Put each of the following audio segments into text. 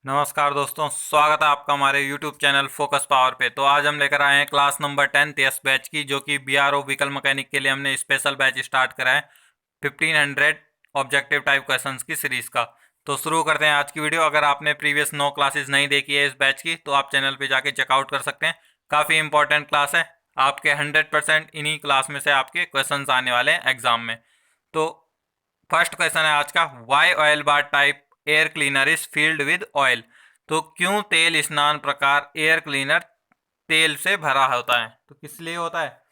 नमस्कार दोस्तों, स्वागत है आपका हमारे YouTube चैनल फोकस पावर पे। तो आज हम लेकर आए हैं क्लास नंबर 10 एस बैच की, जो कि BRO व्हीकल मैकेनिक के लिए हमने स्पेशल बैच स्टार्ट करा है 1500 ऑब्जेक्टिव टाइप क्वेश्चंस की सीरीज का। तो शुरू करते हैं आज की वीडियो। अगर आपने प्रीवियस 9 क्लासेस नहीं देखी है इस बैच की तो आप चैनल पर जाके चेकआउट कर सकते हैं। काफ़ी इंपॉर्टेंट क्लास है, आपके 100% इन्हीं क्लास में से आपके क्वेश्चन आने वाले हैं एग्जाम में। तो फर्स्ट क्वेश्चन है आज का, why oil bath type air cleaner is filled with oil. तो क्यों तेल स्नान प्रकार एयर क्लीनर तेल से भरा होता है? तो किस लिए होता है?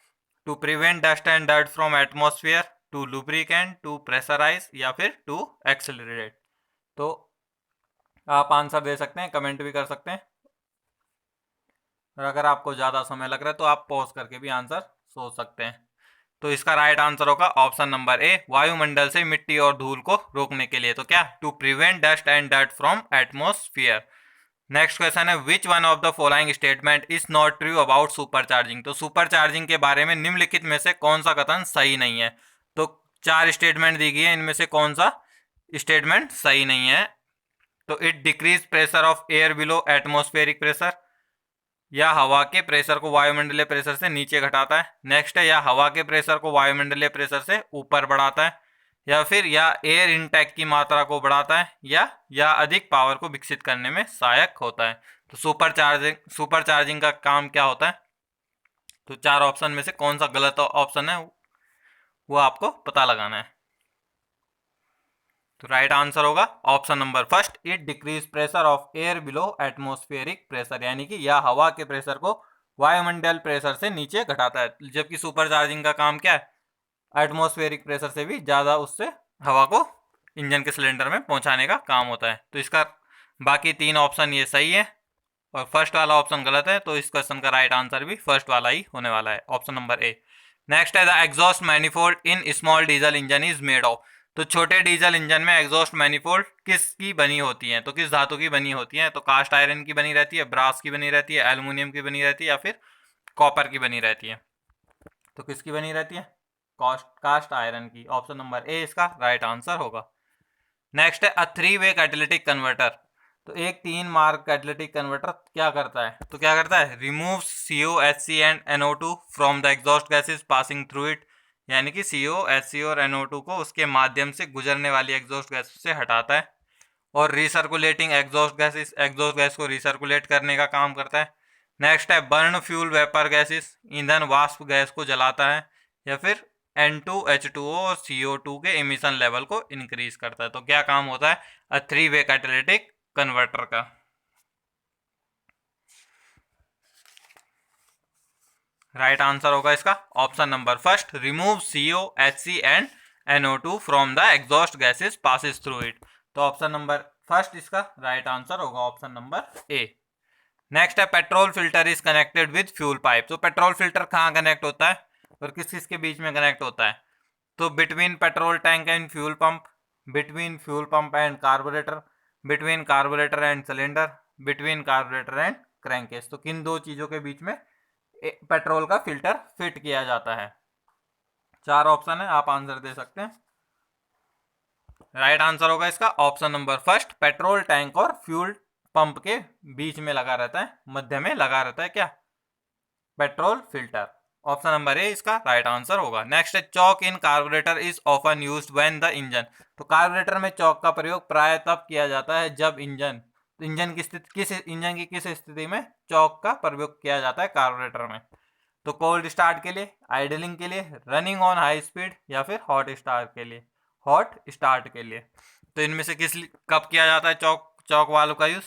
To prevent dust and dirt from atmosphere, to lubricant, to pressurize, या फिर टू एक्सेलरेट। तो आप आंसर दे सकते हैं, कमेंट भी कर सकते हैं, और अगर आपको ज़्यादा समय लग रहा है तो आप पॉज करके भी आंसर सोच सकते हैं। तो इसका राइट आंसर होगा ऑप्शन नंबर ए, वायुमंडल से मिट्टी और धूल को रोकने के लिए। तो क्या? To prevent dust and dirt from atmosphere. Next question है, which one of the following statement is not true about super charging. तो सुपर चार्जिंग के बारे में निम्नलिखित में से कौन सा कथन सही नहीं है? तो 4 स्टेटमेंट दी गई है, इनमें से कौन सा स्टेटमेंट सही नहीं है? तो it decrease pressure of air below atmospheric pressure, या हवा के प्रेशर को वायुमंडलीय प्रेशर से नीचे घटाता है। नेक्स्ट है, या हवा के प्रेशर को वायुमंडलीय प्रेशर से ऊपर बढ़ाता है, या फिर या एयर इनटेक की मात्रा को बढ़ाता है, या अधिक पावर को विकसित करने में सहायक होता है। तो सुपर चार्जिंग का काम क्या होता है? तो 4 ऑप्शन में से कौन सा गलत ऑप्शन है वो आपको पता लगाना है। तो राइट आंसर होगा option number first, it decrease pressure of air below atmospheric pressure, यानी कि यह हवा के प्रेशर को वायुमंडल प्रेशर से नीचे घटाता है। जबकि सुपर चार्जिंग का काम क्या है? एटमोस्फेरिक प्रेशर से भी ज़्यादा उससे हवा को इंजन के सिलेंडर में पहुंचाने का काम होता है। तो इसका बाकी 3 ऑप्शन ये सही है और फर्स्ट वाला ऑप्शन गलत है। तो इस क्वेश्चन का राइट आंसर भी फर्स्ट वाला ही होने वाला है, ऑप्शन नंबर ए। नेक्स्ट है, the exhaust manifold in small diesel engine is made of. तो छोटे डीजल इंजन में एग्जॉस्ट मैनिफोल्ड किसकी बनी होती है? तो किस धातु की बनी होती है? तो कास्ट आयरन की बनी रहती है, ब्रास की बनी रहती है, एल्युमिनियम की बनी रहती है, या फिर कॉपर की बनी रहती है? तो किसकी बनी रहती है? कास्ट आयरन की। ऑप्शन नंबर ए इसका राइट आंसर होगा। नेक्स्ट है, अ 3-वे कैटेलिटिक कन्वर्टर। तो एक 3 मार्ग कैटेलिटिक कन्वर्टर क्या करता है? तो क्या करता है? Remove COHC and NO2 from the exhaust gases passing through it, यानी कि COHC और NO2 को उसके माध्यम से गुजरने वाली एग्जॉस्ट गैस से हटाता है। और रिसर्कुलेटिंग एग्जॉस्ट गैस को रिसर्कुलेट करने का काम करता है। नेक्स्ट है, बर्न फ्यूल वेपर गैसेस, ईंधन वाष्प गैस को जलाता है। या फिर N2H2O और CO2 के इमिशन लेवल को इंक्रीज करता है। तो क्या काम होता है अ 3-वे कैटेलिटिक कन्वर्टर का? राइट आंसर होगा इसका option number first, remove COHC and NO2 from the exhaust gases passes through it. तो ऑप्शन नंबर फर्स्ट इसका राइट आंसर होगा, ऑप्शन नंबर ए। नेक्स्ट है, petrol filter is connected with fuel pipe. तो petrol filter कहाँ connect होता है और किस किस के बीच में कनेक्ट होता है? तो between petrol tank and fuel pump, between fuel pump and carburettor, between carburettor and cylinder, between carburettor and crankcase. तो किन 2 चीज़ों के बीच में पेट्रोल का फिल्टर फिट किया जाता है? 4 ऑप्शन है, आप आंसर दे सकते हैं। राइट आंसर होगा इसका option number first, petrol tank और फ्यूल पंप के बीच में लगा रहता है, मध्य में लगा रहता है क्या? Petrol filter. Option number A इसका राइट आंसर होगा। नेक्स्ट है, chalk in carburettor is often used when the engine. तो कार्बोरेटर में चॉक का प्रयोग प्राय तब किया जाता है जब इंजन की स्थिति किस स्थिति में चॉक का प्रयोग किया जाता है कार्बोरेटर में? तो कोल्ड स्टार्ट के लिए, आइडलिंग के लिए, रनिंग ऑन हाई स्पीड, या फिर हॉट स्टार्ट के लिए। तो इनमें से कब किया जाता है चॉक वाल्व का यूज?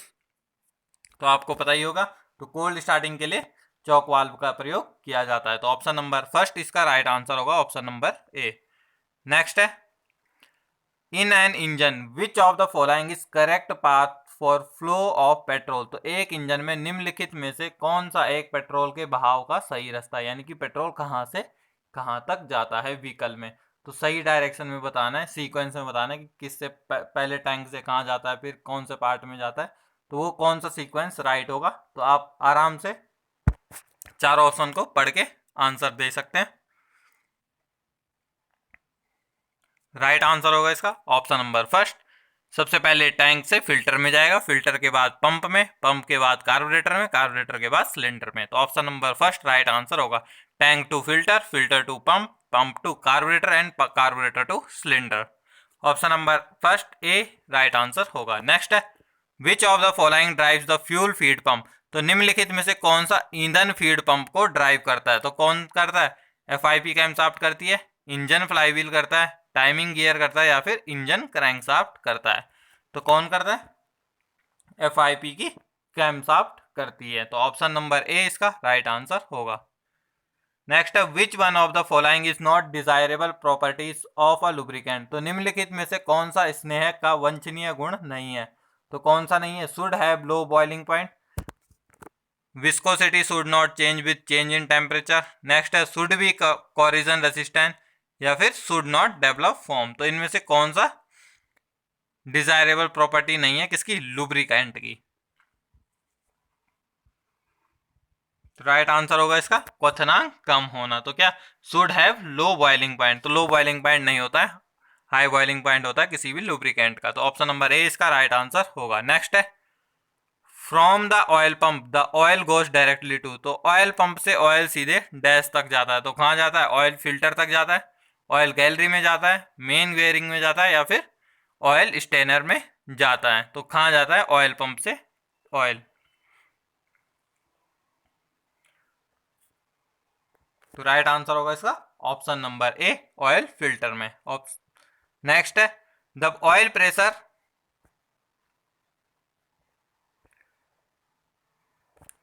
तो आपको पता ही होगा। तो कोल्ड स्टार्टिंग के लिए चॉक वाल्व का प्रयोग किया जाता है। तो ऑप्शन नंबर फर्स्ट इसका राइट आंसर होगा, ऑप्शन नंबर ए। नेक्स्ट है, in an engine which of the following is correct path for flow of petrol. तो एक इंजन में निम्नलिखित में से कौन सा एक पेट्रोल के बहाव का सही रास्ता है, यानी कि पेट्रोल कहाँ से कहाँ तक जाता है व्हीकल में? तो सही डायरेक्शन में बताना है, सीक्वेंस में बताना है कि किससे पहले टैंक से कहाँ जाता है, फिर कौन से पार्ट में जाता है। तो वो कौन सा सीक्वेंस राइट होगा? तो आप आराम से 4 ऑप्शन को पढ़ के आंसर दे सकते हैं। राइट आंसर होगा इसका ऑप्शन नंबर फर्स्ट, सबसे पहले टैंक से फिल्टर में जाएगा, फिल्टर के बाद पंप में, पंप के बाद कार्बोरेटर में, कार्बोरेटर के बाद सिलेंडर में। तो option number first right answer होगा। Tank to filter, filter to pump, pump to carburettor and carburettor to cylinder. Option number first A right answer होगा। नेक्स्ट है which of the following drives the fuel feed pump. तो निम्नलिखित में से कौन सा ईंधन फीड पंप को ड्राइव करता है? तो कौन करता है? FIP कैमशाफ्ट करती है, इंजन फ्लाईव्हील करता है, टाइमिंग गियर करता है या फिर इंजन क्रैंकशाफ्ट करता है? तो कौन करता है? FIP की कैमशाफ्ट करती है। तो ऑप्शन नंबर ए इसका राइट आंसर होगा। नेक्स्ट है which one of the following is not desirable properties of a lubricant. तो निम्नलिखित में से कौन सा स्नेह का वांछनीय गुण नहीं है? तो कौन सा नहीं है? Should have low boiling point, viscosity should not change with change in temperature. Next है शुड बी कोरिजन रेसिस्टेंट या फिर शुड नॉट डेवलप फोम। तो इनमें से कौन सा डिजायरेबल प्रॉपर्टी नहीं है किसकी? लुब्रिकेंट की। तो राइट आंसर होगा इसका क्वथनांक कम होना। तो क्या? Should have low boiling point. तो लो बॉइलिंग पॉइंट नहीं होता है, हाई बॉइलिंग पॉइंट होता है किसी भी लुब्रिकेंट का। तो ऑप्शन नंबर ए इसका राइट आंसर होगा। नेक्स्ट है from the oil pump the oil goes directly to. तो ऑयल पंप से ऑयल सीधे डैश तक जाता है। तो कहाँ जाता है? ऑयल फिल्टर तक जाता है, ऑयल गैलरी में जाता है, मेन वेयरिंग में जाता है या फिर ऑयल स्टेनर में जाता है? तो कहाँ जाता है? ऑयल पंप से ऑयल। तो राइट आंसर होगा इसका ऑप्शन नंबर ए ऑयल फिल्टर में। नेक्स्ट है the oil pressure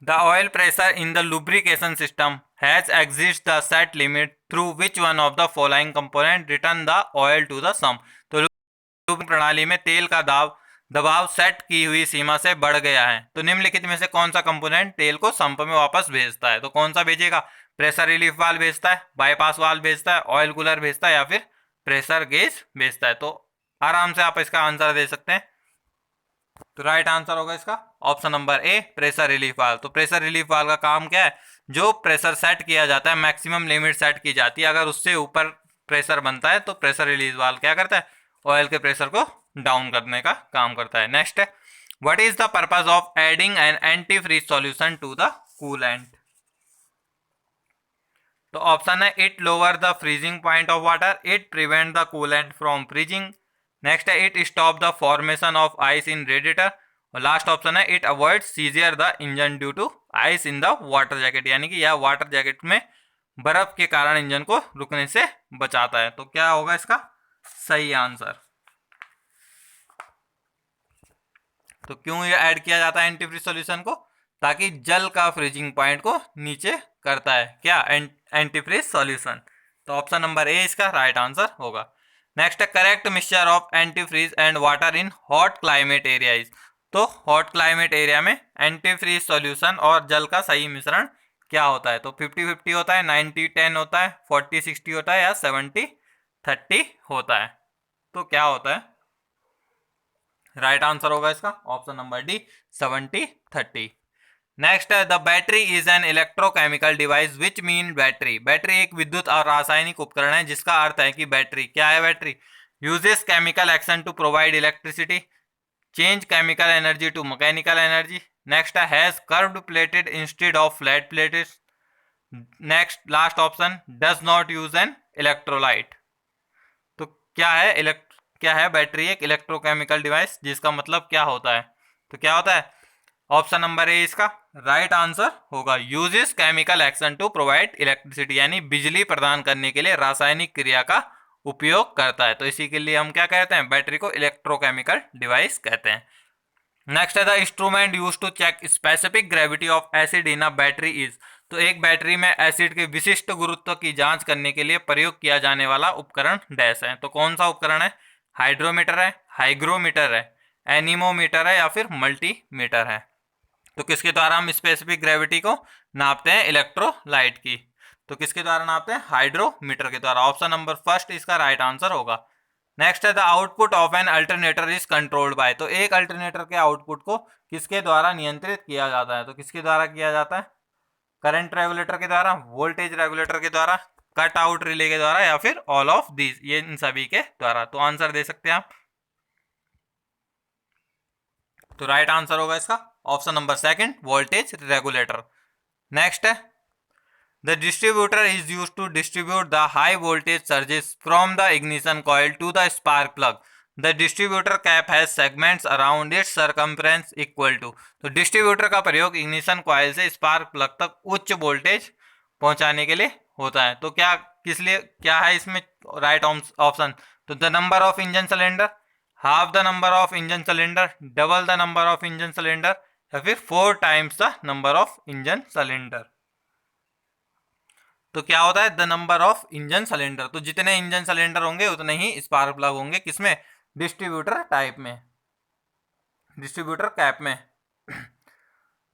The oil pressure in the lubrication system has exceeds the set limit through which one of the following component return the oil to the sump। तो lubrication प्रणाली में तेल का दबाव set की हुई सीमा से बढ़ गया है। तो निम्नलिखित में से कौन सा कंपोनेंट तेल को संप में वापस भेजता है? तो कौन सा भेजेगा? प्रेशर रिलीफ वाल्व भेजता है, बाईपास वाल्व भेजता है, ऑयल कूलर भेजता है या फिर प्रेशर गेज भेजता है? तो आराम से आप इसका आंसर दे सकते हैं। तो राइट आंसर होगा इसका ऑप्शन नंबर ए प्रेशर रिलीफ वाल्व। तो प्रेशर रिलीफ वाल्व का काम क्या है? जो प्रेशर सेट किया जाता है, मैक्सिमम लिमिट सेट की जाती है, अगर उससे ऊपर प्रेशर बनता है तो प्रेशर रिलीफ वाल्व क्या करता है? ऑयल के प्रेशर को डाउन करने का काम करता है। नेक्स्ट है what is the purpose of adding an anti freeze solution to the coolant. तो ऑप्शन है it lower the freezing point of water, it prevent the coolant from freezing, next है it stop the formation of ice in radiator, और last option है it avoid seizure the engine due to ice in the water jacket. यानी कि यह water jacket में बर्फ के कारण इंजन को रुकने से बचाता है। तो क्या होगा इसका सही आंसर? तो क्यों ये ऐड किया जाता है एंटी फ्रीज सॉल्यूशन को? ताकि जल का फ्रीजिंग पॉइंट को नीचे करता है क्या? Anti freeze solution. तो ऑप्शन नंबर ए इसका राइट आंसर होगा। नेक्स्ट है correct mixture of anti freeze and water in hot climate areas. तो हॉट क्लाइमेट एरिया में एंटी फ्रीज सॉल्यूशन और जल का सही मिश्रण क्या होता है? तो 50-50 होता है, 90-10 होता है, 40-60 होता है या 70-30 होता है? तो क्या होता है? राइट आंसर होगा इसका ऑप्शन नंबर डी 70-30। नेक्स्ट है the battery is an electrochemical device which mean battery. Battery एक विद्युत और रासायनिक उपकरण है जिसका अर्थ है कि बैटरी क्या है? Battery uses chemical action to provide electricity, change chemical energy to mechanical energy, next है has curved plated instead of flat plated, next last option does not use an electrolyte. तो क्या है बैटरी? एक electrochemical device जिसका मतलब क्या होता है? तो क्या होता है? ऑप्शन नंबर ए इसका राइट आंसर होगा uses chemical action to provide electricity, यानी बिजली प्रदान करने के लिए रासायनिक क्रिया का उपयोग करता है। तो इसी के लिए हम क्या कहते हैं? बैटरी को इलेक्ट्रोकेमिकल डिवाइस कहते हैं। नेक्स्ट है the instrument use to check specific gravity of acid in a battery is. तो एक बैटरी में एसिड के विशिष्ट गुरुत्व की जांच करने के लिए प्रयोग किया जाने वाला उपकरण डैश है। तो कौन सा उपकरण है? हाइड्रोमीटर है, हाइग्रोमीटर है, एनीमोमीटर है या फिर मल्टीमीटर है? तो किसके द्वारा हम स्पेसिफिक ग्रेविटी को नापते हैं? इलेक्ट्रोलाइट की। तो किसके द्वारा नापते हैं? हाइड्रोमीटर के द्वारा। ऑप्शन नंबर फर्स्ट इसका राइट आंसर होगा। नेक्स्ट है the output of an alternator is controlled by. तो एक अल्टरनेटर के आउटपुट को किसके द्वारा नियंत्रित किया जाता है? तो किसके द्वारा किया जाता है? करंट रेगुलेटर के द्वारा, वोल्टेज रेगुलेटर के द्वारा, कट आउट रिले के द्वारा या फिर ऑल ऑफ दीज, ये इन सभी के द्वारा। तो आंसर दे सकते हैं आप। तो राइट आंसर होगा इसका option number second, voltage regulator. Next है, the distributor is use to distribute the high voltage surges from the ignition coil to the spark plug. The distributor cap has segments around its circumference equal to. तो distributor का प्रयोग ignition coil से spark plug तक उच्च voltage पहुंचाने के लिए होता है। तो क्या किस लिए क्या है इसमें राइट ऑप्शन? तो the number of engine cylinder, half the number of engine cylinder, double the number of engine cylinder, या फिर 4 times the number of engine cylinder. तो क्या होता है the number of engine cylinder? तो जितने इंजन सिलेंडर होंगे उतने ही स्पार्क प्लग होंगे, किसमें? डिस्ट्रीब्यूटर टाइप में, डिस्ट्रीब्यूटर कैप में।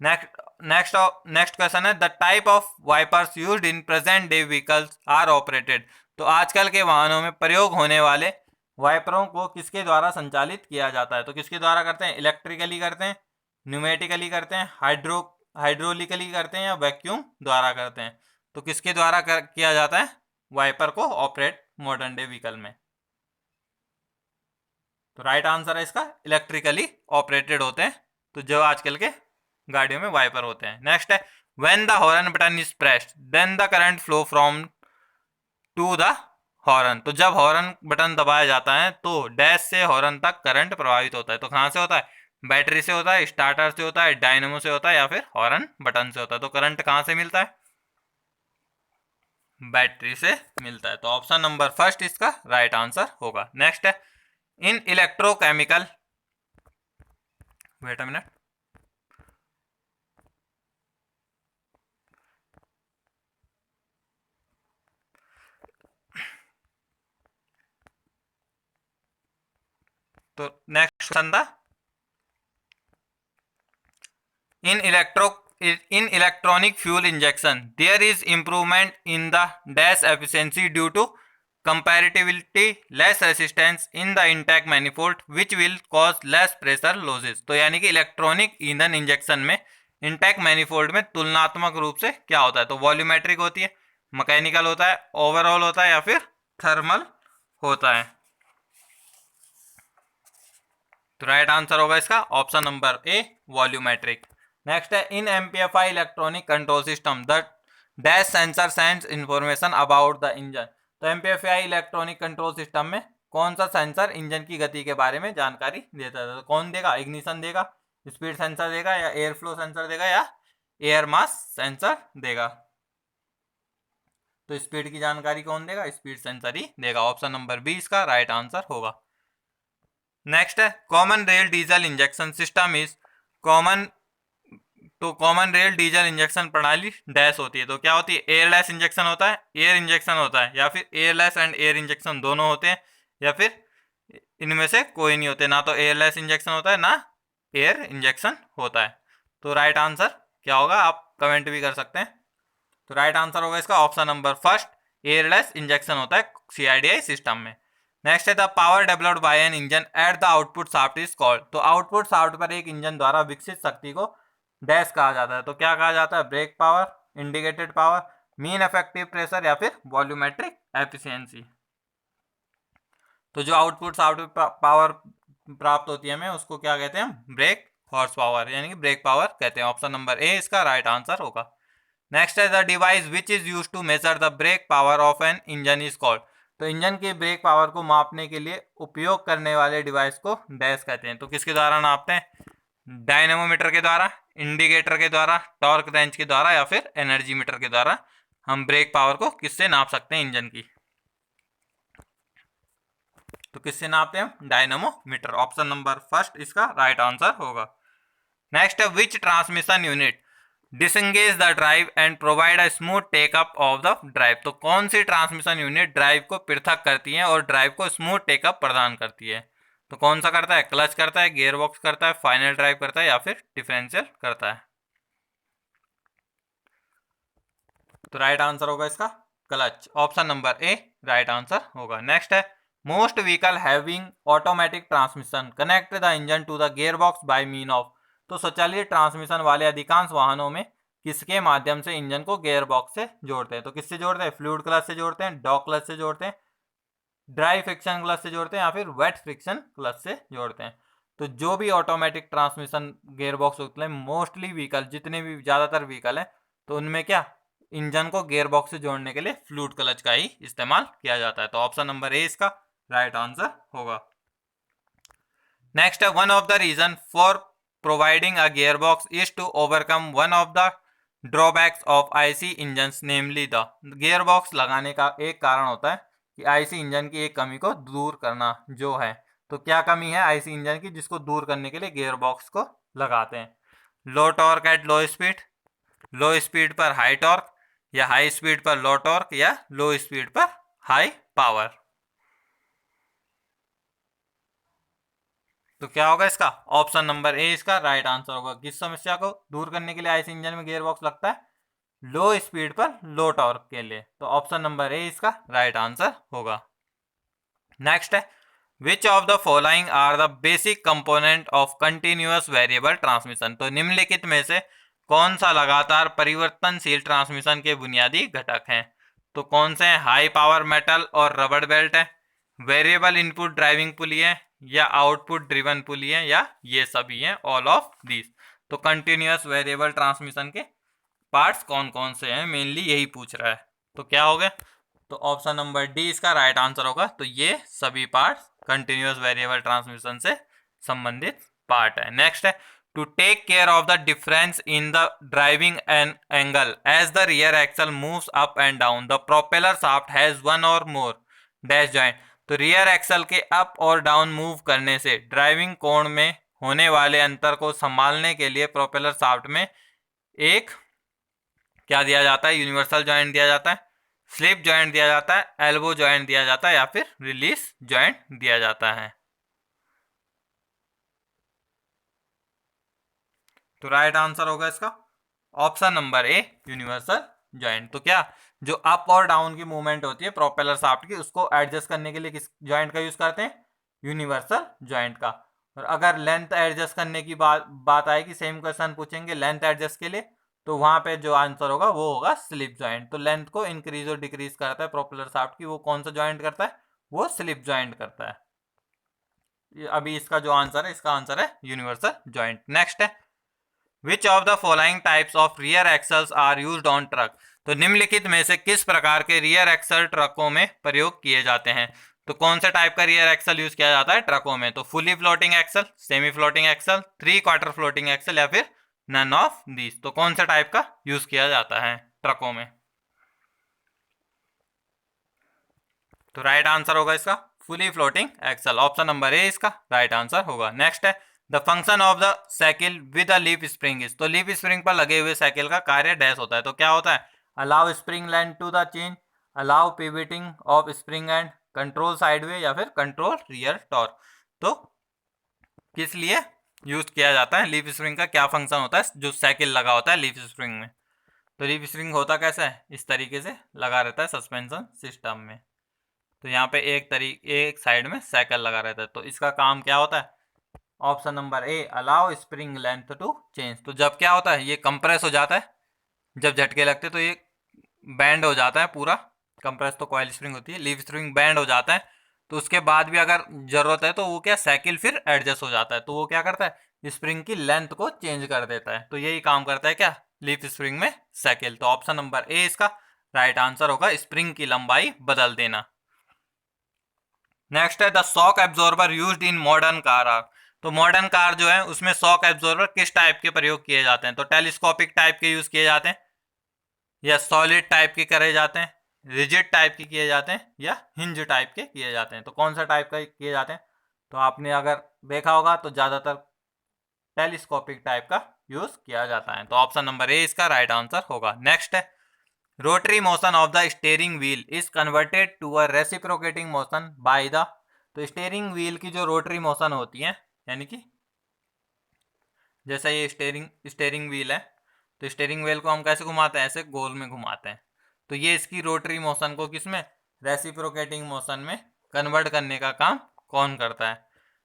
नेक्स्ट क्वेश्चन है, the type of wipers used in present day vehicles are operated. तो आजकल के वाहनों में प्रयोग होने वाले वाइपरों को किसके द्वारा संचालित किया जाता है? तो किसके द्वारा करते हैं? इलेक्ट्रिकली करते हैं, न्यूमेटिकली करते हैं, हाइड्रोलिकली करते हैं, या वैक्यूम द्वारा करते हैं? तो किसके द्वारा किया जाता है वाइपर को ऑपरेट मॉडर्न डे व्हीकल में? तो राइट आंसर है इसका इलेक्ट्रिकली ऑपरेटेड होते हैं, तो जो आजकल के गाड़ियों में वाइपर होते हैं। नेक्स्ट है, when the horn button is pressed then the current flow from to the horn. तो जब हॉर्न बटन दबाया जाता है तो डैश से हॉर्न तक करंट प्रवाहित होता है। तो कहां से होता है? बैटरी से होता है, स्टार्टर से होता है, डायनेमो से होता है, या फिर हॉर्न बटन से होता है? तो करंट कहां से मिलता है? बैटरी से मिलता है। तो ऑप्शन नंबर फर्स्ट इसका राइट आंसर होगा। नेक्स्ट है, इन इलेक्ट्रोकेमिकल, वेट अ मिनट, तो नेक्स्ट क्वेश्चन था, in electronic fuel injection there is improvement in the dash efficiency due to comparatively less resistance in the intake manifold which will cause less pressure losses। तो यानी कि electronic ईंधन injection में intake manifold में तुलनात्मक रूप से क्या होता है? तो वॉल्यूमेट्रिक होती है, मैकेनिकल होता है, ओवरऑल होता है, या फिर थर्मल होता है? तो राइट आंसर होगा इसका option number A, volumetric. Next है, in MPFI electronic control system the dash sensor sends information about the engine. तो एमपीएफआई इलेक्ट्रॉनिक कंट्रोल सिस्टम में कौन सा सेंसर इंजन की गति के बारे में जानकारी देता है? तो कौन देगा? इग्निशन देगा, स्पीड सेंसर देगा, या एयर फ्लो सेंसर देगा, या एयर मास सेंसर देगा? तो स्पीड की जानकारी कौन देगा? स्पीड सेंसर ही देगा। ऑप्शन नंबर बी इसका राइट आंसर होगा। नेक्स्ट है, common rail diesel injection system is common. तो कॉमन रेल डीजल इंजेक्शन प्रणाली डैश होती है। तो क्या होती है? एयरलेस इंजेक्शन होता है, एयर इंजेक्शन होता है, या फिर एयरलेस एंड एयर इंजेक्शन दोनों होते हैं, या फिर इनमें से कोई नहीं होते? ना तो एयरलेस इंजेक्शन होता है ना एयर इंजेक्शन होता है। तो राइट आंसर क्या होगा? आप कमेंट भी कर सकते हैं। तो राइट आंसर होगा इसका option number first, airless injection होता है सीआईडीआई सिस्टम में। नेक्स्ट है, the power developed by an engine at the output shaft is called. तो आउटपुट शाफ्ट पर एक इंजन द्वारा विकसित शक्ति को डैश कहा जाता है। तो क्या कहा जाता है? Brake power, indicated power, mean effective pressure, या फिर वॉल्यूमेट्रिक एफिशिएंसी? तो जो आउटपुट शाफ्ट पावर प्राप्त होती है हमें उसको क्या कहते हैं? ब्रेक हॉर्स पावर, यानी कि ब्रेक पावर कहते हैं। ऑप्शन नंबर ए इसका राइट आंसर होगा। नेक्स्ट है, the device which is use to measure the brake power of an engine is called. तो इंजन की ब्रेक पावर को मापने के लिए उपयोग करने वाले डिवाइस को डैश कहते हैं। तो किसके द्वारा नापते हैं? डायनेमोमीटर के द्वारा, इंडिकेटर के द्वारा, टॉर्क रेंच के द्वारा, या फिर एनर्जी मीटर के द्वारा हम ब्रेक पावर को किससे नाप सकते हैं इंजन की? तो किससे नापते हैं? डायनेमोमीटर। ऑप्शन नंबर फर्स्ट इसका राइट आंसर होगा। नेक्स्ट है, which transmission unit disengage the drive and provide a smooth take up of the drive. तो कौन सी ट्रांसमिशन यूनिट ड्राइव को पृथक करती है और ड्राइव को स्मूथ टेकअप प्रदान करती है? तो कौन सा करता है? क्लच करता है, गियर बॉक्स करता है, फाइनल ड्राइव करता है, या फिर डिफरेंशियल करता है? तो राइट आंसर होगा इसका clutch. Option number A right answer होगा। नेक्स्ट है, most vehicle having automatic transmission connect the engine to the gear box by mean of. तो स्वचालित ट्रांसमिशन वाले अधिकांश वाहनों में किसके माध्यम से इंजन को गियर बॉक्स से जोड़ते हैं? तो किससे जोड़ते हैं? फ्लूइड क्लच से जोड़ते हैं, डॉग क्लच से जोड़ते हैं, ड्राई फ्रिक्शन क्लच से जोड़ते हैं, या फिर वेट फ्रिक्शन क्लच से जोड़ते हैं? तो जो भी ऑटोमेटिक ट्रांसमिशन गियर बॉक्स होते हैं मोस्टली व्हीकल, जितने भी ज़्यादातर व्हीकल है, तो उनमें क्या इंजन को गियर बॉक्स से जोड़ने के लिए फ्लूइड क्लच का ही इस्तेमाल किया जाता है। तो ऑप्शन नंबर ए इसका राइट आंसर होगा। नेक्स्ट है one of the reason for providing a gear box is to overcome one of the drawbacks of IC engine, namely the, gear box लगाने का एक कारण होता है कि आईसी इंजन की एक कमी को दूर करना जो है। तो क्या कमी है आईसी इंजन की जिसको दूर करने के लिए गियर बॉक्स को लगाते हैं? Low torque at low speed, low speed पर हाई टॉर्क, या हाई स्पीड पर लो टॉर्क, या लो स्पीड पर हाई पावर। तो क्या होगा इसका? ऑप्शन नंबर ए इसका राइट आंसर होगा। किस समस्या को दूर करने के लिए आईसी इंजन में गियर बॉक्स लगता है? लो स्पीड पर लो टॉर्क के लिए। तो ऑप्शन नंबर ए इसका राइट आंसर होगा। नेक्स्ट है which of the following are the basic component of continuous variable transmission. तो निम्नलिखित में से कौन सा लगातार परिवर्तनशील ट्रांसमिशन के बुनियादी घटक हैं? तो कौन से हैं? हाई पावर मेटल और रबड़ बेल्ट है, वेरिएबल इनपुट ड्राइविंग पुली है, या आउटपुट ड्रिवन पुली है, या ये सभी हैं, ऑल ऑफ दिस। तो कंटिन्यूअस वेरिएबल ट्रांसमिशन के पार्ट्स कौन कौन से हैं, मेनली यही पूछ रहा है। तो क्या हो गया? तो ऑप्शन नंबर डी इसका राइट आंसर होगा। तो ये सभी पार्ट्स कंटिन्यूअस वेरिएबल ट्रांसमिशन से संबंधित पार्ट है। नेक्स्ट है to take care of the difference in the driving angle as the rear axle moves up and down the propeller shaft has one or more dash joint. तो rear axle के up और down move करने से driving कोण में होने वाले अंतर को संभालने के लिए प्रोपेलर शाफ्ट में एक क्या दिया जाता है? यूनिवर्सल जॉइंट दिया जाता है, स्लिप जॉइंट दिया जाता है, एल्बो जॉइंट दिया जाता है, या फिर रिलीज जॉइंट दिया जाता है। तो राइट आंसर होगा इसका option number a universal joint. तो क्या जो अप और डाउन की मूवमेंट होती है प्रोपेलर शाफ्ट की उसको एडजस्ट करने के लिए किस जॉइंट का यूज करते हैं? यूनिवर्सल जॉइंट का। और अगर लेंथ एडजस्ट करने की बात आएगी, सेम क्वेश्चन पूछेंगे लेंथ एडजस्ट के लिए, तो वहां पे जो आंसर होगा वो होगा स्लिप जॉइंट। तो लेंथ को इंक्रीज और डिक्रीज करता है प्रोपेलर शाफ्ट की, वो कौन सा जॉइंट करता है? वो स्लिप जॉइंट करता है। अभी इसका जो आंसर है, इसका आंसर है यूनिवर्सल जॉइंट। नेक्स्ट है which of the following types of rear axles are used on truck. तो निम्नलिखित में से किस प्रकार के रियर एक्सल ट्रकों में प्रयोग किए जाते हैं? तो कौन से टाइप का रियर एक्सल यूज किया जाता है ट्रकों में? तो fully floating axle, semi floating axle, 3/4 floating axle, या फिर नन ऑफ दिस। तो कौन सा टाइप का यूज किया जाता है ट्रकों में? तो राइट आंसर होगा इसका fully floating axle. Option number A इसका राइट आंसर होगा। नेक्स्ट है the function of the shackle with a leaf spring is. तो लीफ स्प्रिंग पर लगे हुए साइकिल का कार्य डैश होता है। तो क्या होता है? Allow spring length to the change, allow pivoting of spring end, control sideway, या फिर कंट्रोल रियर टॉर्क। तो किस लिए यूज किया जाता है? लीफ स्प्रिंग का क्या फंक्शन होता है जो साइकिल लगा होता है लीफ स्प्रिंग में? तो लीफ स्प्रिंग होता कैसा है? इस तरीके से लगा रहता है सस्पेंशन सिस्टम में। तो यहाँ पे एक साइड में साइकिल लगा रहता है। तो इसका काम क्या होता है? Option number A allow spring length to change. तो जब क्या होता है? ये कंप्रेस हो जाता है, जब झटके लगते हैं तो ये बैंड हो जाता है पूरा। कंप्रेस तो कॉइल स्प्रिंग होती है, लीफ स्प्रिंग बैंड हो जाता है। तो उसके बाद भी अगर जरूरत है तो वो क्या साइकिल फिर एडजस्ट हो जाता है। तो वो क्या करता है? स्प्रिंग की लेंथ को चेंज कर देता है। तो यही काम करता है क्या लीफ स्प्रिंग में साइकिल। तो ऑप्शन नंबर ए इसका राइट आंसर होगा, स्प्रिंग की लंबाई बदल देना। नेक्स्ट है the shock absorber used in modern car are. तो मॉडर्न कार जो है उसमें शॉक एब्जॉर्बर किस टाइप के प्रयोग किए जाते हैं? तो टेलीस्कोपिक टाइप के यूज किए जाते हैं, या सॉलिड टाइप के करे जाते हैं, रिजिड टाइप के किए जाते हैं, या हिंज टाइप के किए जाते हैं। तो कौन सा टाइप का किए जाते हैं? तो आपने अगर देखा होगा तो ज्यादातर टेलीस्कोपिक टाइप का यूज किया जाता है। तो ऑप्शन नंबर ए इसका राइट आंसर होगा। नेक्स्ट है rotary motion of the steering wheel is converted to a reciprocating motion by the. तो स्टीयरिंग व्हील की जो रोटरी मोशन होती है, यानी कि जैसा ये स्टीयरिंग व्हील है, तो स्टीयरिंग व्हील को हम कैसे घुमाते हैं? ऐसे गोल में घुमाते हैं। तो ये इसकी रोटरी मोशन को किसमें? रेसिप्रोकेटिंग मोशन में कन्वर्ट करने का काम कौन करता है?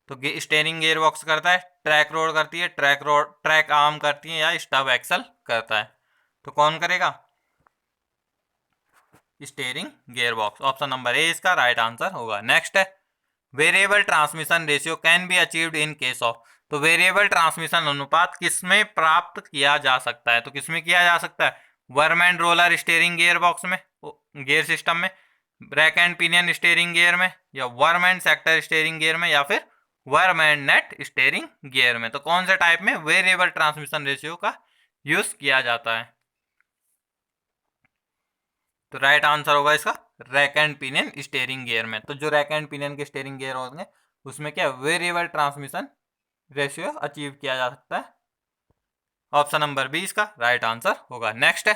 तो स्टीयरिंग गियर बॉक्स करता है, ट्रैक रोड करती है, ट्रैक आर्म करती है, या स्टब एक्सल करता है। तो कौन करेगा? Steering gear box. Option number A इसका राइट आंसर होगा। नेक्स्ट है variable transmission ratio can be achieved in case of. तो वेरिएबल ट्रांसमिशन अनुपात किसमें प्राप्त किया जा सकता है? तो किसमें किया जा सकता है? Worm and roller steering gear box में, गियर सिस्टम में, brake and pinion steering gear में, या worm and sector steering gear में, या फिर worm and nut steering gear में। तो कौन से टाइप में वेरिएबल ट्रांसमिशन रेशियो का यूज किया जाता है? तो राइट आंसर होगा इसका rack and pinion steering gear में। तो जो रैक एंड पिनियन के स्टीयरिंग गियर होंगे उसमें क्या वेरिएबल ट्रांसमिशन रेशियो अचीव किया जा सकता है। ऑप्शन नंबर 20 का राइट आंसर होगा। नेक्स्ट है,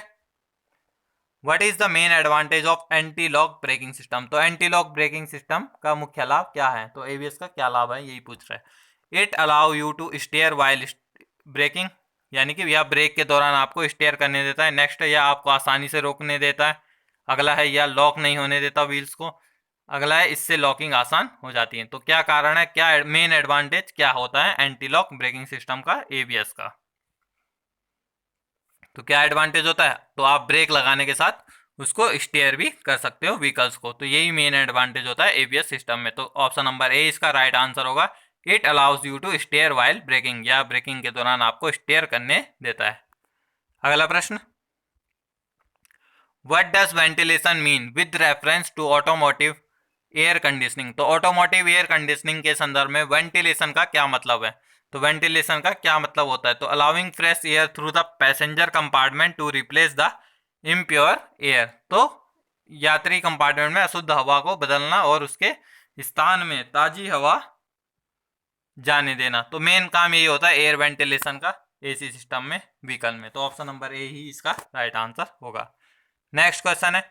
what is the main advantage of anti lock braking system. तो एंटी लॉक ब्रेकिंग सिस्टम का मुख्य लाभ क्या है? तो एबीएस का क्या लाभ है, यही पूछ रहा है। It allow you to steer while braking, यानी कि यह ब्रेक के दौरान आपको स्टीयर करने देता है। नेक्स्ट है, यह आपको आसानी से रोकने देता है। अगला है, यह लॉक नहीं होने देता व्हील्स को। अगला है, इससे लॉकिंग आसान हो जाती है। तो क्या कारण है, क्या मेन एडवांटेज क्या होता है एंटी लॉक ब्रेकिंग सिस्टम का, एबीएस का? तो क्या एडवांटेज होता है? तो आप ब्रेक लगाने के साथ उसको स्टीयर भी कर सकते हो व्हीकल्स को। तो यही मेन एडवांटेज होता है एबीएस सिस्टम में। तो ऑप्शन नंबर ए इसका राइट आंसर होगा। It allows you to steer while braking, या ब्रेकिंग के दौरान आपको स्टीयर करने देता है। अगला प्रश्न, what does ventilation mean with reference to automotive air conditioning. तो ऑटोमोटिव एयर कंडीशनिंग के संदर्भ में वेंटिलेशन का क्या मतलब है? तो वेंटिलेशन का क्या मतलब होता है? तो allowing fresh air through the passenger compartment to replace the impure air. तो यात्री कंपार्टमेंट में अशुद्ध हवा को बदलना और उसके स्थान में ताजी हवा जाने देना। तो मेन काम यही होता है एयर वेंटिलेशन का एसी सिस्टम में, व्हीकल में। तो ऑप्शन नंबर ए ही इसका राइट आंसर होगा। नेक्स्ट क्वेश्चन है,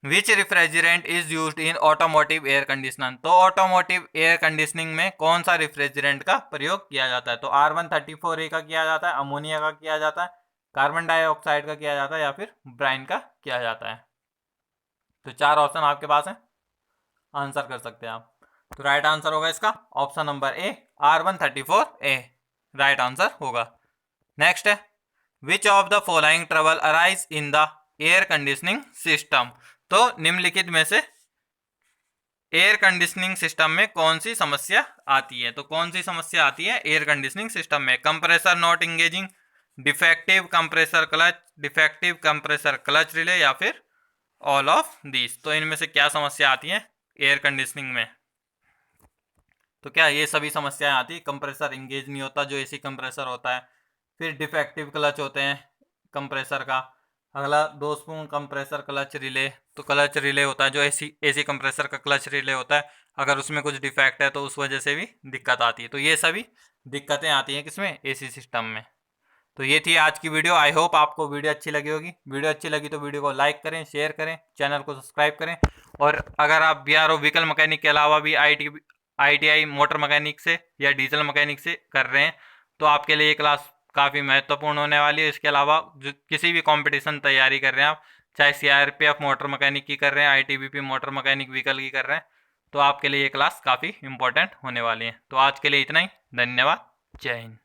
which refrigerant is used in automotive air conditioner. तो ऑटोमोटिव एयर कंडीशनिंग में कौन सा रिफ्रिजरेंट का प्रयोग किया जाता है? तो R134A का किया जाता है, अमोनिया का किया जाता है, कार्बन डाइऑक्साइड का किया जाता है, या फिर ब्राइन का किया जाता है। तो 4 ऑप्शन आपके पास है, आंसर कर सकते हैं आप। तो राइट आंसर होगा इसका ऑप्शन नंबर ए, R134A राइट आंसर होगा। नेक्स्ट है, which of the following trouble arise in the air conditioning system. तो निम्नलिखित में से एयर कंडीशनिंग सिस्टम में कौन सी समस्या आती है? तो कौन सी समस्या आती है एयर कंडीशनिंग सिस्टम में? Compressor not engaging, defective compressor clutch, defective compressor clutch relay, या फिर ऑल ऑफ दिस। तो इनमें से क्या समस्या आती है एयर कंडीशनिंग में? तो क्या ये सभी समस्याएं आती है? कंप्रेसर इंगेज नहीं होता जो एसी कंप्रेसर होता है, फिर डिफेक्टिव क्लच होते हैं कंप्रेसर का, अगला 2 स्पून कंप्रेसर क्लच रिले। तो क्लच रिले होता है जो एसी कंप्रेसर का क्लच रिले होता है, अगर उसमें कुछ डिफेक्ट है तो उस वजह से भी दिक्कत आती है। तो ये सभी दिक्कतें आती हैं किसमें? एसी सिस्टम में। तो ये थी आज की वीडियो। आई होप आपको वीडियो अच्छी लगी होगी। वीडियो अच्छी लगी तो वीडियो को लाइक करें, शेयर करें, चैनल को सब्सक्राइब करें। और अगर आप बीआरओ व्हीकल मैकेनिक के अलावा भी ITI मोटर मैकेनिक से या डीजल मैकेनिक से कर रहे हैं तो आपके लिए ये क्लास काफ़ी महत्वपूर्ण होने वाली है। इसके अलावा जो किसी भी कंपटीशन तैयारी कर रहे हैं आप, चाहे CRPF मोटर मैकेनिक की कर रहे हैं, ITBP मोटर मैकेनिक व्हीकल की कर रहे हैं, तो आपके लिए ये क्लास काफ़ी इंपॉर्टेंट होने वाली है। तो आज के लिए इतना ही, धन्यवाद, जय हिंद।